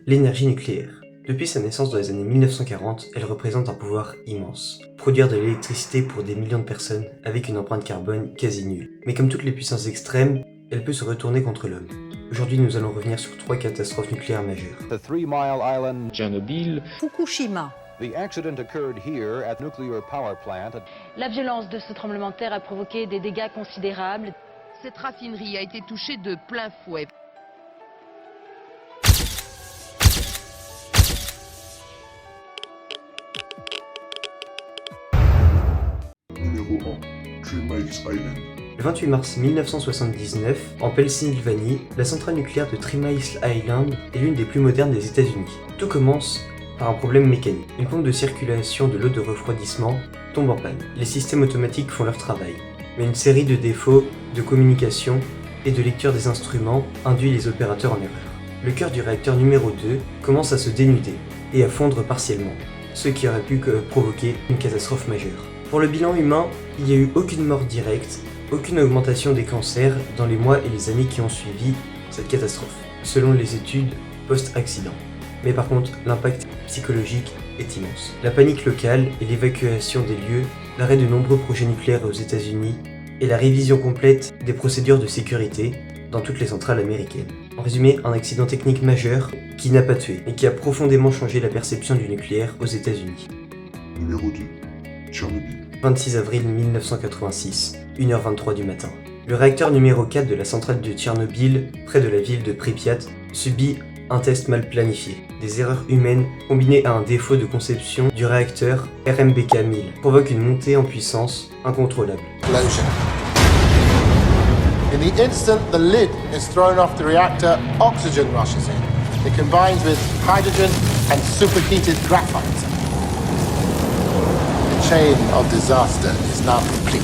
l'énergie nucléaire. Depuis sa naissance dans les années 1940, elle représente un pouvoir immense. Produire de l'électricité pour des millions de personnes avec une empreinte carbone quasi nulle. Mais comme toutes les puissances extrêmes, elle peut se retourner contre l'homme. Aujourd'hui, nous allons revenir sur 3 catastrophes nucléaires majeures. The 3 Mile Island, Tchernobyl, Fukushima. the accident occurred here at nuclear power plant. La violence de ce tremblement de terre a provoqué des dégâts considérables. Cette raffinerie a été touchée de plein fouet. Numéro 1. Three Mile Island. Le 28 mars 1979, en Pennsylvanie, la centrale nucléaire de Three Mile Island est l'une des plus modernes des États-Unis. Tout commence par un problème mécanique. Une pompe de circulation de l'eau de refroidissement tombe en panne. Les systèmes automatiques font leur travail, mais une série de défauts de communication et de lecture des instruments induit les opérateurs en erreur. Le cœur du réacteur numéro 2 commence à se dénuder et à fondre partiellement, ce qui aurait pu provoquer une catastrophe majeure. Pour le bilan humain, il n'y a eu aucune mort directe, aucune augmentation des cancers dans les mois et les années qui ont suivi cette catastrophe, selon les études post-accident. Mais par contre, l'impact psychologique est immense. La panique locale et l'évacuation des lieux, l'arrêt de nombreux projets nucléaires aux États-Unis et la révision complète des procédures de sécurité dans toutes les centrales américaines. En résumé, un accident technique majeur qui n'a pas tué, mais qui a profondément changé la perception du nucléaire aux États-Unis. Numéro 2. Tchernobyl. 26 avril 1986, 1h23 du matin. Le réacteur numéro 4 de la centrale de Tchernobyl, près de la ville de Pripyat, subit un test mal planifié. Des erreurs humaines combinées à un défaut de conception du réacteur RMBK-1000 provoquent une montée en puissance incontrôlable. Explosion. In the instant the lid is thrown off the reactor, oxygen rushes in. It combines with hydrogen and superheated graphite. The chain of disaster is now complete.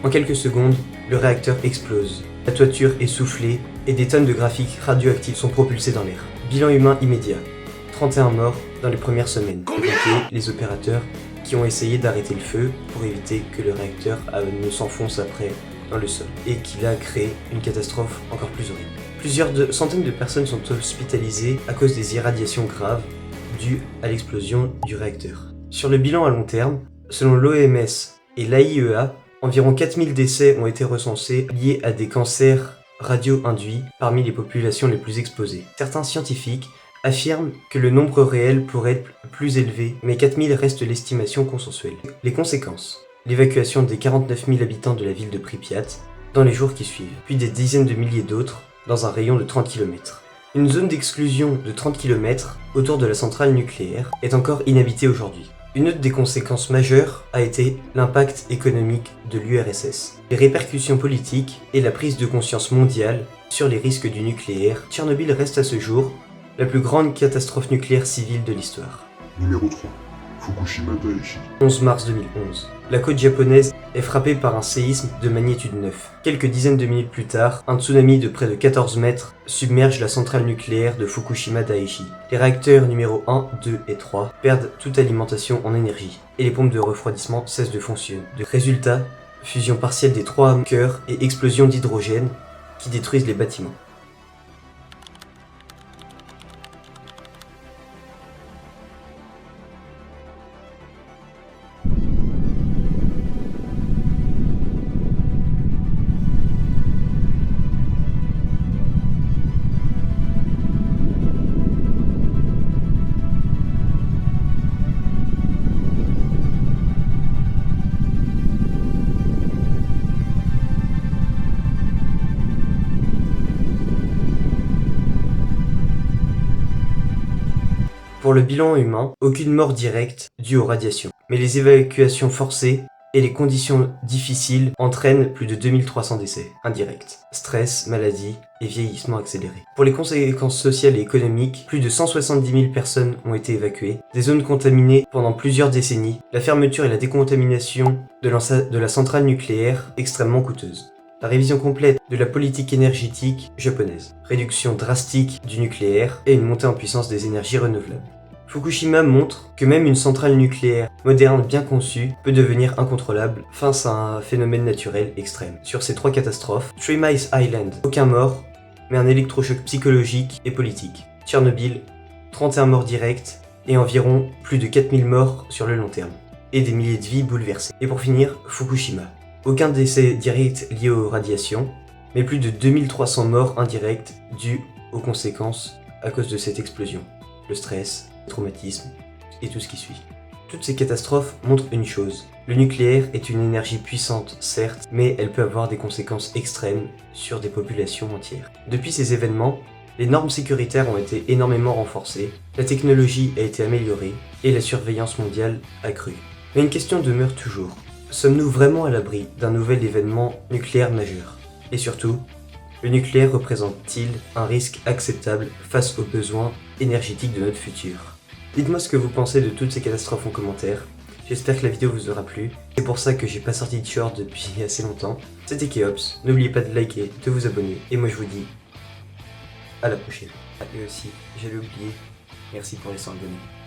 En quelques secondes, le réacteur explose. La toiture est soufflée et des tonnes de graphiques radioactifs sont propulsés dans l'air. Bilan humain immédiat. 31 morts dans les premières semaines. Les opérateurs qui ont essayé d'arrêter le feu pour éviter que le réacteur ne s'enfonce après dans le sol et qu'il a créé une catastrophe encore plus horrible. Plusieurs centaines de personnes sont hospitalisées à cause des irradiations graves dues à l'explosion du réacteur. Sur le bilan à long terme, selon l'OMS et l'AIEA, environ 4000 décès ont été recensés liés à des cancers radio-induits parmi les populations les plus exposées. Certains scientifiques affirment que le nombre réel pourrait être plus élevé, mais 4000 reste l'estimation consensuelle. Les conséquences: l'évacuation des 49 000 habitants de la ville de Pripyat dans les jours qui suivent, puis des dizaines de milliers d'autres dans un rayon de 30 km. Une zone d'exclusion de 30 km autour de la centrale nucléaire est encore inhabitée aujourd'hui. Une autre des conséquences majeures a été l'impact économique de l'URSS, les répercussions politiques et la prise de conscience mondiale sur les risques du nucléaire. Tchernobyl reste à ce jour la plus grande catastrophe nucléaire civile de l'histoire. Numéro 3. Fukushima Daiichi. 11 mars 2011. La côte japonaise est frappée par un séisme de magnitude 9. Quelques dizaines de minutes plus tard, un tsunami de près de 14 mètres submerge la centrale nucléaire de Fukushima Daiichi. Les réacteurs numéro 1, 2 et 3 perdent toute alimentation en énergie et les pompes de refroidissement cessent de fonctionner. Résultat, fusion partielle des 3 cœurs et explosion d'hydrogène qui détruisent les bâtiments. Pour le bilan humain, aucune mort directe due aux radiations. Mais les évacuations forcées et les conditions difficiles entraînent plus de 2300 décès indirects. Stress, maladie et vieillissement accéléré. Pour les conséquences sociales et économiques, plus de 170 000 personnes ont été évacuées, des zones contaminées pendant plusieurs décennies, la fermeture et la décontamination de la centrale nucléaire extrêmement coûteuse. La révision complète de la politique énergétique japonaise, réduction drastique du nucléaire et une montée en puissance des énergies renouvelables. Fukushima montre que même une centrale nucléaire moderne bien conçue peut devenir incontrôlable face à un phénomène naturel extrême. Sur ces 3 catastrophes, Three Mile Island, aucun mort, mais un électrochoc psychologique et politique. Tchernobyl, 31 morts directs et environ plus de 4000 morts sur le long terme, et des milliers de vies bouleversées. Et pour finir, Fukushima. Aucun décès direct lié aux radiations, mais plus de 2300 morts indirects dus aux conséquences à cause de cette explosion. Le stress, le traumatisme et tout ce qui suit. Toutes ces catastrophes montrent une chose. Le nucléaire est une énergie puissante, certes, mais elle peut avoir des conséquences extrêmes sur des populations entières. Depuis ces événements, les normes sécuritaires ont été énormément renforcées, la technologie a été améliorée et la surveillance mondiale accrue. Mais une question demeure toujours. Sommes-nous vraiment à l'abri d'un nouvel événement nucléaire majeur? Et surtout, le nucléaire représente-t-il un risque acceptable face aux besoins énergétiques de notre futur? Dites-moi ce que vous pensez de toutes ces catastrophes en commentaire. J'espère que la vidéo vous aura plu. C'est pour ça que j'ai pas sorti de short depuis assez longtemps. C'était Keops, n'oubliez pas de liker, de vous abonner, et moi je vous dis à la prochaine. Et aussi, j'allais oublier, merci pour les 100 abonnés.